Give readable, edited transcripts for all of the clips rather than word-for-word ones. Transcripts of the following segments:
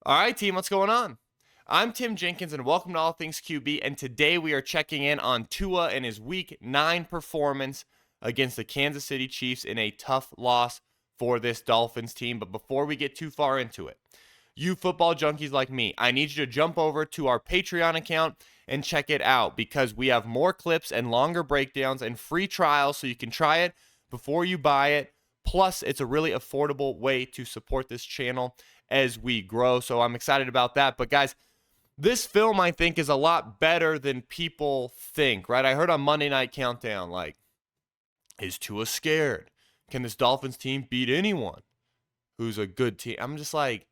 All right, team, what's going on? I'm Tim Jenkins, and welcome to All Things QB. And today we are checking in on Tua and his Week 9 performance against the Kansas City Chiefs in a tough loss for this Dolphins team. But before we get too far into it, you football junkies like me, I need you to jump over to our Patreon account and check it out because we have more clips and longer breakdowns and free trials so you can try it before you buy it. Plus, it's a really affordable way to support this channel as we grow. So I'm excited about that. But guys, this film I think is a lot better than people think, right? I heard on Monday Night Countdown, like, is Tua scared? Can this Dolphins team beat anyone who's a good team? I'm just like,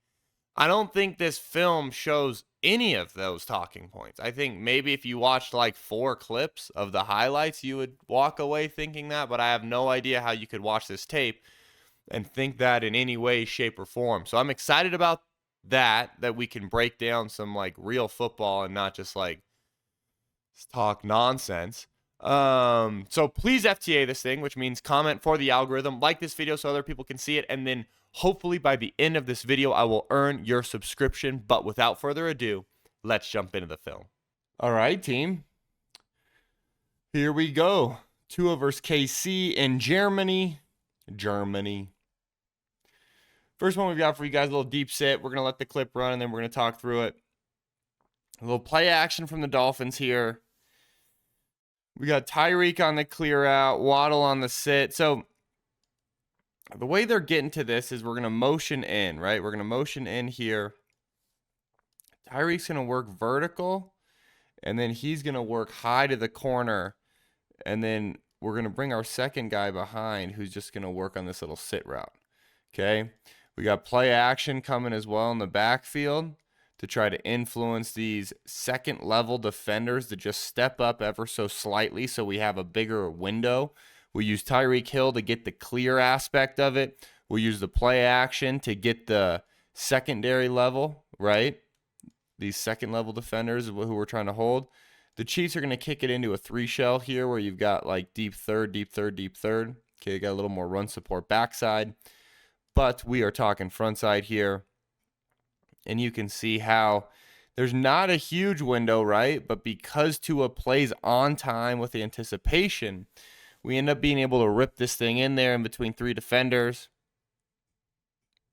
I don't think this film shows any of those talking points. I think maybe if you watched like 4 clips of the highlights, you would walk away thinking that, but I have no idea how you could watch this tape and think that in any way, shape, or form. So I'm excited about that we can break down some like real football and not just like talk nonsense. So please FTA this thing, which means comment for the algorithm, like this video so other people can see it, and then hopefully by the end of this video, I will earn your subscription. But without further ado, let's jump into the film. All right, team. Here we go. Tua versus KC in Germany. First one we've got for you guys, a little deep sit. We're going to let the clip run, and then we're going to talk through it. A little play action from the Dolphins here. We got Tyreek on the clear out, Waddle on the sit. So the way they're getting to this is we're going to motion in, right? We're going to motion in here. Tyreek's going to work vertical, and then he's going to work high to the corner. And then we're going to bring our second guy behind who's just going to work on this little sit route. Okay? We got play action coming as well in the backfield to try to influence these second level defenders to just step up ever so slightly so we have a bigger window. We use Tyreek Hill to get the clear aspect of it. We'll use the play action to get the secondary level, right? These second level defenders who we're trying to hold. The Chiefs are going to kick it into a 3 shell here where you've got like deep third, deep third, deep third. Okay, you got a little more run support backside. But we are talking front side here. And you can see how there's not a huge window, right? But because Tua plays on time with the anticipation, we end up being able to rip this thing in there in between 3 defenders.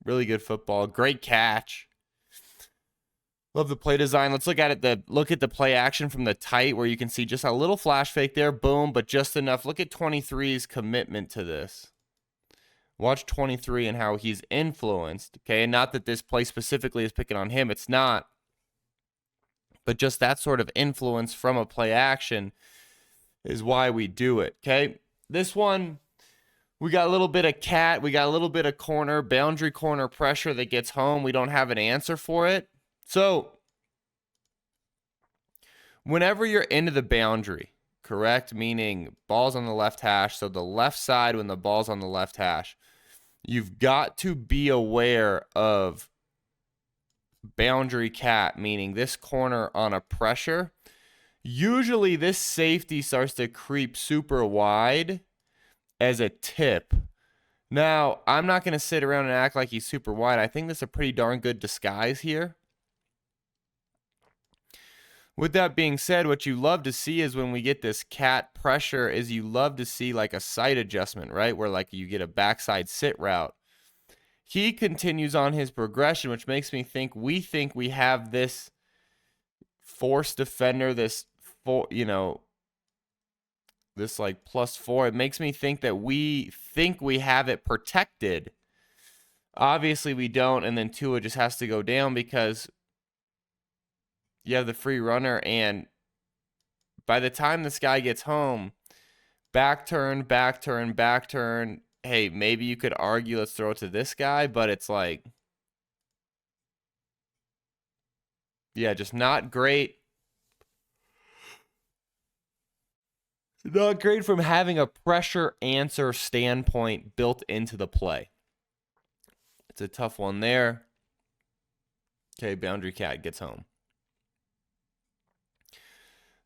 Really good football. Great catch. Love the play design. Let's look at it. Look at the play action from the tight where you can see just a little flash fake there. Boom, but just enough. Look at 23's commitment to this. Watch 23 and how he's influenced, okay? And not that this play specifically is picking on him. It's not. But just that sort of influence from a play action is why we do it, okay? This one, we got a little bit of cat. We got a little bit of corner, boundary corner pressure that gets home. We don't have an answer for it. So whenever you're into the boundary, correct? Meaning ball's on the left hash. So the left side when the ball's on the left hash, you've got to be aware of boundary cat, meaning this corner on a pressure. Usually this safety starts to creep super wide as a tip. Now, I'm not going to sit around and act like he's super wide. I think this is a pretty darn good disguise here. With that being said, what you love to see is when we get this cat pressure is you love to see like a sight adjustment, right? Where like you get a backside sit route. He continues on his progression, which makes me think we have this force defender, this this like +4. It makes me think that we think we have it protected. Obviously we don't, and then Tua just has to go down because you have the free runner, and by the time this guy gets home, back turn, hey, maybe you could argue let's throw it to this guy, but it's like, yeah, just not great. Not great from having a pressure answer standpoint built into the play. It's a tough one there. Okay, boundary cat gets home.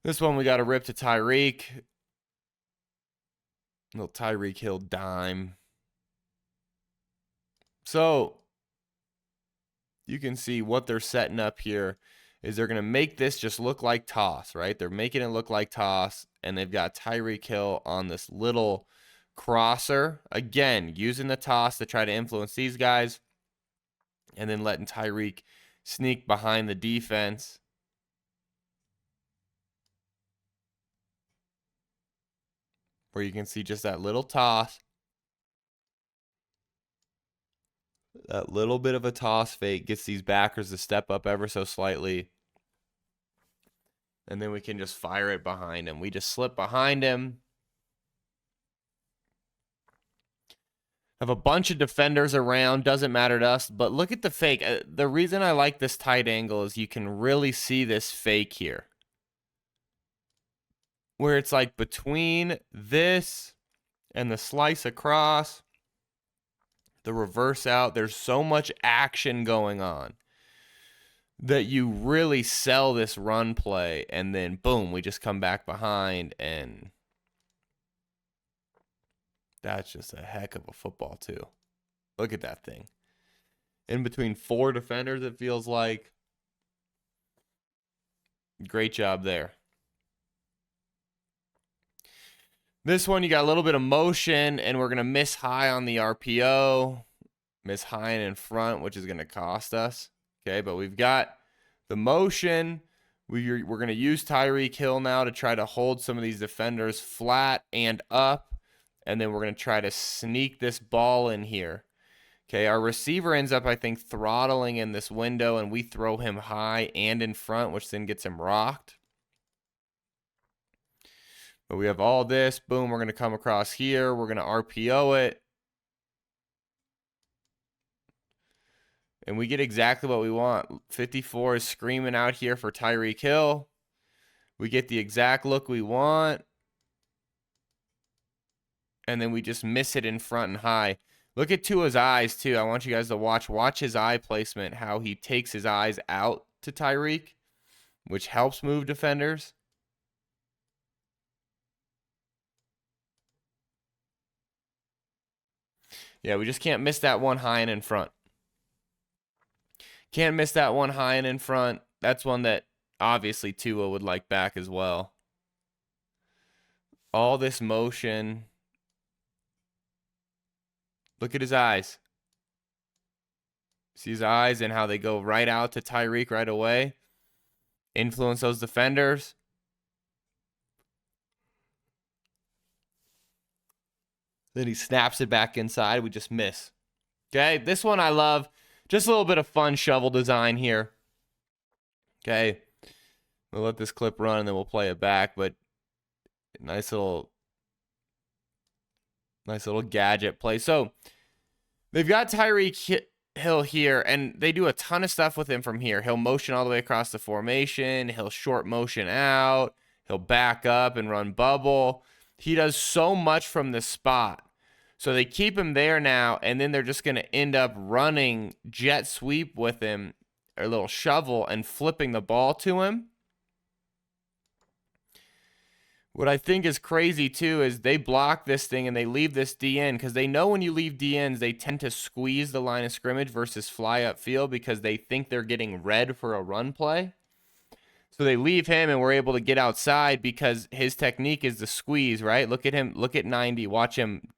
This one we got to rip to Tyreek. Little Tyreek Hill dime. So you can see what they're setting up here is they're going to make this just look like toss, right? They're making it look like toss, and they've got Tyreek Hill on this little crosser. Again, using the toss to try to influence these guys, and then letting Tyreek sneak behind the defense. Where you can see just that little toss. That little bit of a toss fake gets these backers to step up ever so slightly. And then we can just fire it behind him. We just slip behind him. Have a bunch of defenders around. Doesn't matter to us. But look at the fake. The reason I like this tight angle is you can really see this fake here. Where it's like between this and the slice across, the reverse out, there's so much action going on that you really sell this run play, and then boom, we just come back behind, and that's just a heck of a football too. Look at that thing. In between 4 defenders, it feels like. Great job there. This one, you got a little bit of motion, and we're going to miss high on the RPO. Miss high and in front, which is going to cost us. Okay, but we've got the motion. We're going to use Tyreek Hill now to try to hold some of these defenders flat and up. And then we're going to try to sneak this ball in here. Okay, our receiver ends up, I think, throttling in this window, and we throw him high and in front, which then gets him rocked. But we have all this. Boom, we're going to come across here. We're going to RPO it. And we get exactly what we want. 54 is screaming out here for Tyreek Hill. We get the exact look we want. And then we just miss it in front and high. Look at Tua's eyes, too. I want you guys to watch. Watch his eye placement, how he takes his eyes out to Tyreek, which helps move defenders. Yeah, we just can't miss that one high and in front. Can't miss that one high and in front. That's one that obviously Tua would like back as well. All this motion. Look at his eyes. See his eyes and how they go right out to Tyreek right away. Influence those defenders. Then he snaps it back inside. We just miss. Okay, this one I love. Just a little bit of fun shovel design here. Okay, we'll let this clip run and then we'll play it back. But nice little gadget play. So they've got Tyreek Hill here, and they do a ton of stuff with him from here. He'll motion all the way across the formation. He'll short motion out. He'll back up and run bubble. He does so much from this spot. So they keep him there now, and then they're just going to end up running jet sweep with him, or a little shovel, and flipping the ball to him. What I think is crazy, too, is they block this thing and they leave this DN, because they know when you leave DNs, they tend to squeeze the line of scrimmage versus fly upfield because they think they're getting red for a run play. So they leave him, and we're able to get outside because his technique is the squeeze, right? Look at him. Look at 90. Watch him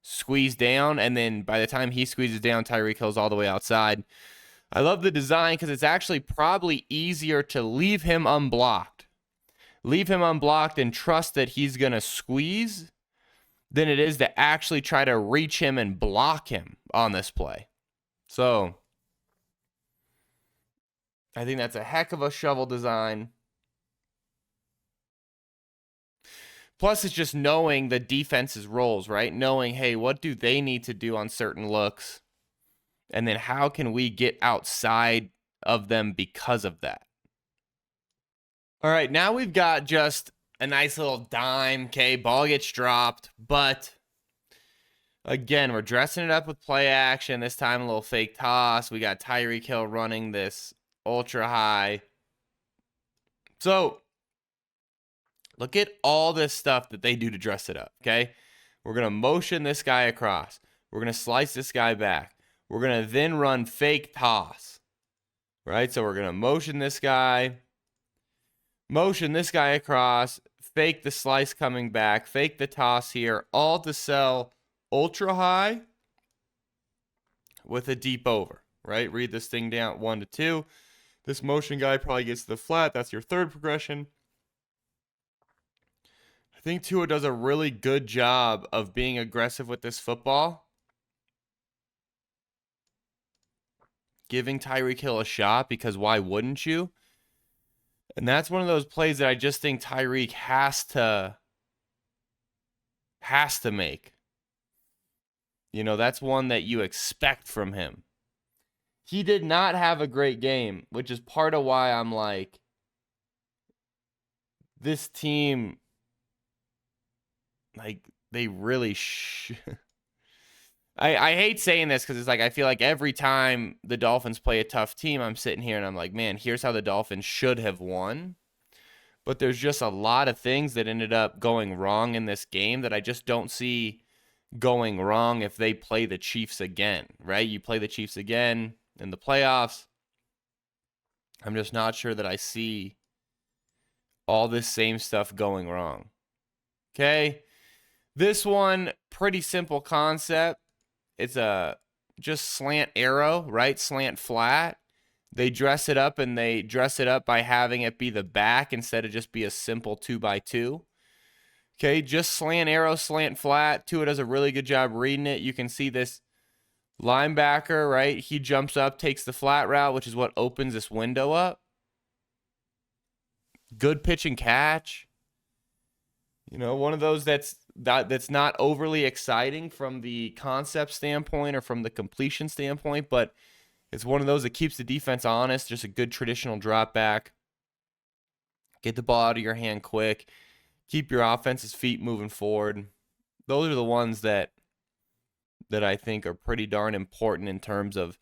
squeeze down, and then by the time he squeezes down, Tyreek Hill's all the way outside. I love the design because it's actually probably easier to leave him unblocked. Leave him unblocked and trust that he's going to squeeze than it is to actually try to reach him and block him on this play. So I think that's a heck of a shovel design. Plus, it's just knowing the defense's roles, right? Knowing, hey, what do they need to do on certain looks? And then how can we get outside of them because of that? All right, now we've got just a nice little dime, okay? Ball gets dropped, but again, we're dressing it up with play action. This time, a little fake toss. We got Tyreek Hill running this ultra high. So look at all this stuff that they do to dress it up, okay? We're going to motion this guy across. We're going to slice this guy back. We're going to then run fake toss. right? So we're going to motion this guy across, fake the slice coming back, fake the toss here, all to sell ultra high with a deep over, right? Read this thing down 1 to 2. This motion guy probably gets to the flat. That's your third progression. I think Tua does a really good job of being aggressive with this football, giving Tyreek Hill a shot, because why wouldn't you? And that's one of those plays that I just think Tyreek has to make. You know, that's one that you expect from him. He did not have a great game, which is part of why I'm like, this team, like, they really I hate saying this because it's like, I feel like every time the Dolphins play a tough team, I'm sitting here and I'm like, man, here's how the Dolphins should have won. But there's just a lot of things that ended up going wrong in this game that I just don't see going wrong if they play the Chiefs again, right? You play the Chiefs again in the playoffs. I'm just not sure that I see all this same stuff going wrong. Okay. This one, pretty simple concept. It's a just slant arrow, right? Slant flat. They dress it up, and they dress it up by having it be the back instead of just be a simple 2x2. Okay, just slant arrow, slant flat. Tua does a really good job reading it. You can see this linebacker, right? He jumps up, takes the flat route, which is what opens this window up. Good pitch and catch. You know, one of those that's not overly exciting from the concept standpoint or from the completion standpoint, but it's one of those that keeps the defense honest. Just a good traditional drop back. Get the ball out of your hand quick. Keep your offense's feet moving forward. Those are the ones that I think are pretty darn important in terms of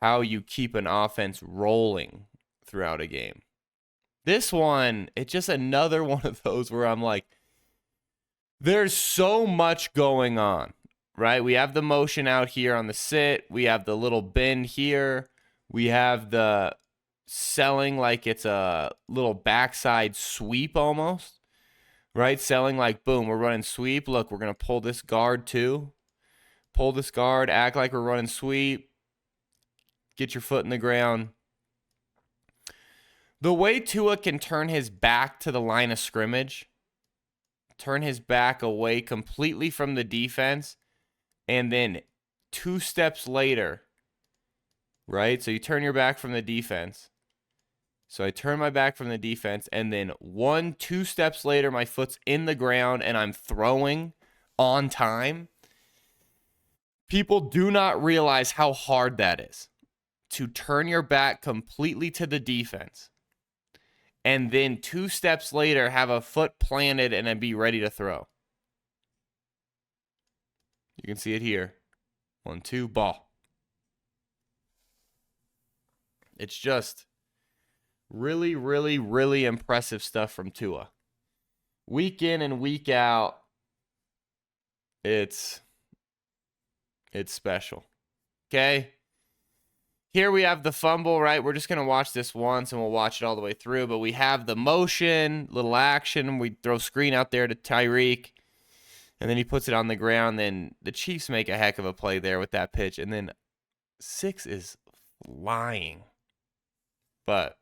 how you keep an offense rolling throughout a game. This one, it's just another one of those where I'm like, there's so much going on, right? We have the motion out here on the sit. We have the little bend here. We have the selling like it's a little backside sweep almost, right? Selling like, boom, we're running sweep. Look, we're going to pull this guard too. Pull this guard, act like we're running sweep. Get your foot in the ground. The way Tua can turn his back to the line of scrimmage, turn his back away completely from the defense, and then 2 steps later, right? So you turn your back from the defense. So I turn my back from the defense, and then 2 steps later, my foot's in the ground, and I'm throwing on time. People do not realize how hard that is, to turn your back completely to the defense and then 2 steps later have a foot planted and then be ready to throw. You can see it here. 1, 2, ball. It's just really, really, really impressive stuff from Tua. Week in and week out, it's special. Okay? Here we have the fumble, right? We're just going to watch this once and we'll watch it all the way through. But we have the motion, little action. We throw screen out there to Tyreek. And then he puts it on the ground. Then the Chiefs make a heck of a play there with that pitch. And then 6 is flying. But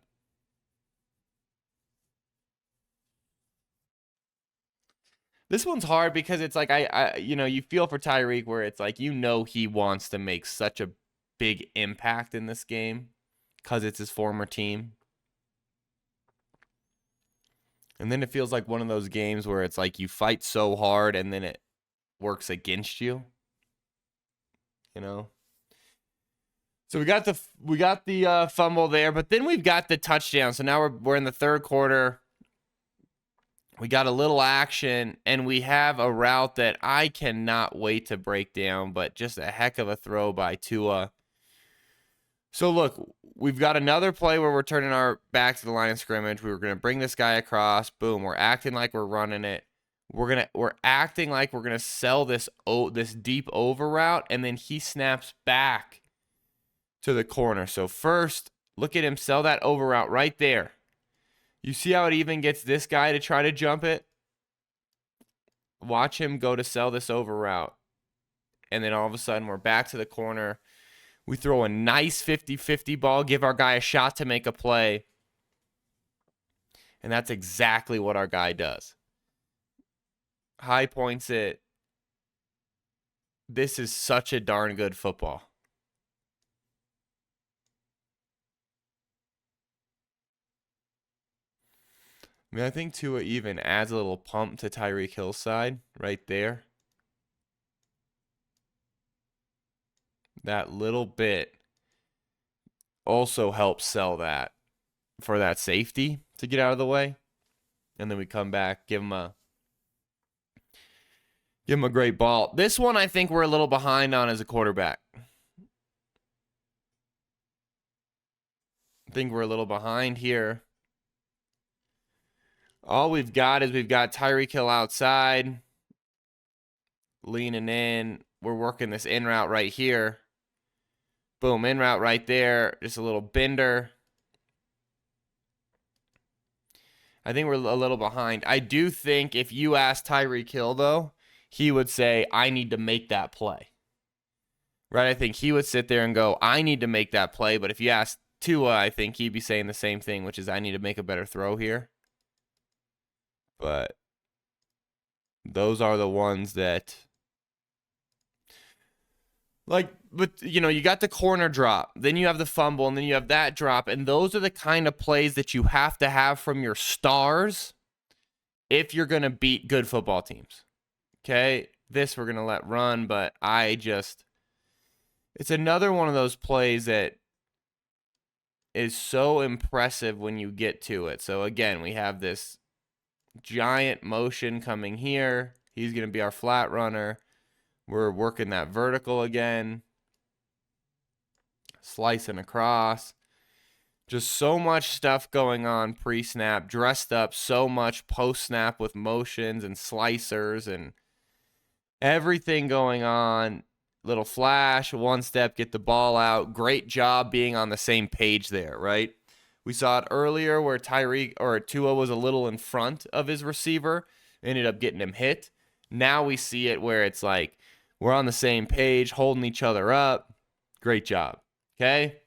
this one's hard because it's like, you feel for Tyreek where it's like, he wants to make such a big impact in this game because it's his former team. And then it feels like one of those games where it's like you fight so hard and then it works against you. So we got the fumble there, but then we've got the touchdown. So now we're in the third quarter. We got a little action, and we have a route that I cannot wait to break down, but just a heck of a throw by Tua. So look, we've got another play where we're turning our back to the line of scrimmage. We were going to bring this guy across. Boom, we're acting like we're running it. We're acting like we're going to sell this deep over route, and then he snaps back to the corner. So first, Look at him sell that over route right there. You see how it even gets this guy to try to jump it? Watch him go to sell this over route. And then all of a sudden, we're back to the corner. We throw a nice 50-50 ball, give our guy a shot to make a play. And that's exactly what our guy does. High points it. This is such a darn good football. I mean, I think Tua even adds a little pump to Tyreek Hill's side right there. That little bit also helps sell that for that safety to get out of the way. And then we come back, give him a great ball. This one I think we're a little behind on as a quarterback. I think we're a little behind here. All we've got is we've got Tyreek Hill outside, leaning in. We're working this in route right here. Boom, in route right there. Just a little bender. I think we're a little behind. I do think if you ask Tyreek Hill, though, he would say, I need to make that play. Right? I think he would sit there and go, I need to make that play. But if you ask Tua, I think he'd be saying the same thing, which is I need to make a better throw here. But those are the ones that, like, but you got the corner drop, then you have the fumble, and then you have that drop, and those are the kind of plays that you have to have from your stars if you're going to beat good football teams. Okay, this we're going to let run, but it's another one of those plays that is so impressive when you get to it. So again, we have this giant motion coming here. He's going to be our flat runner. We're working that vertical again. Slicing across. Just so much stuff going on pre-snap. Dressed up so much post-snap with motions and slicers and everything going on. Little flash, one step, get the ball out. Great job being on the same page there, right? We saw it earlier where Tua was a little in front of his receiver, ended up getting him hit. Now we see it where it's like we're on the same page, holding each other up. Great job. Okay?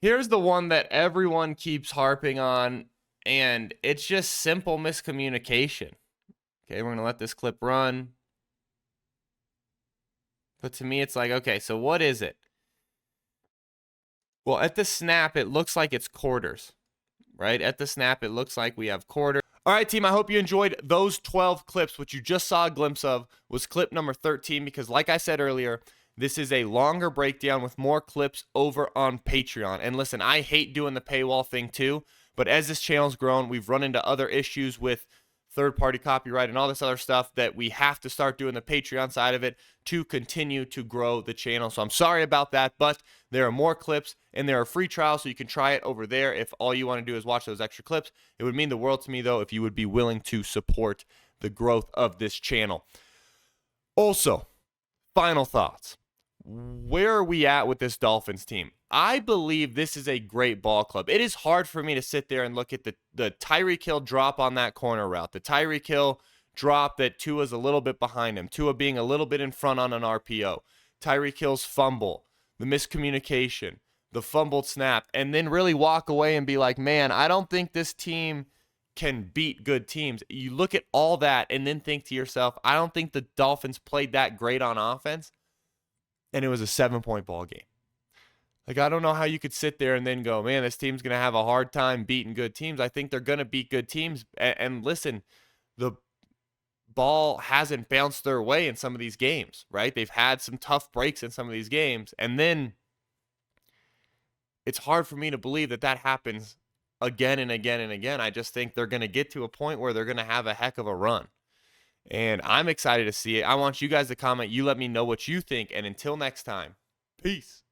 Here's the one that everyone keeps harping on, and it's just simple miscommunication. Okay, we're going to let this clip run. But to me, it's like, okay, so what is it? Well, at the snap, it looks like it's quarters, right? At the snap, it looks like we have quarters. All right, team, I hope you enjoyed those 12 clips. What you just saw a glimpse of was clip number 13 because, like I said earlier, this is a longer breakdown with more clips over on Patreon. And listen, I hate doing the paywall thing too, but as this channel's grown, we've run into other issues with third-party copyright and all this other stuff that we have to start doing the Patreon side of it to continue to grow the channel. So I'm sorry about that, but there are more clips and there are free trials, so you can try it over there if all you want to do is watch those extra clips. It would mean the world to me, though, if you would be willing to support the growth of this channel. Also, final thoughts. Where are we at with this Dolphins team? I believe this is a great ball club. It is hard for me to sit there and look at the Tyreek Hill drop on that corner route. The Tyreek Hill drop that Tua's a little bit behind him. Tua being a little bit in front on an RPO. Tyreek Hill's fumble. The miscommunication. The fumbled snap. And then really walk away and be like, man, I don't think this team can beat good teams. You look at all that and then think to yourself, I don't think the Dolphins played that great on offense. And it was a 7-point ball game. Like, I don't know how you could sit there and then go, man, this team's going to have a hard time beating good teams. I think they're going to beat good teams. And listen, the ball hasn't bounced their way in some of these games, right? They've had some tough breaks in some of these games. And then it's hard for me to believe that happens again and again and again. I just think they're going to get to a point where they're going to have a heck of a run. And I'm excited to see it. I want you guys to comment. You let me know what you think. And until next time, peace.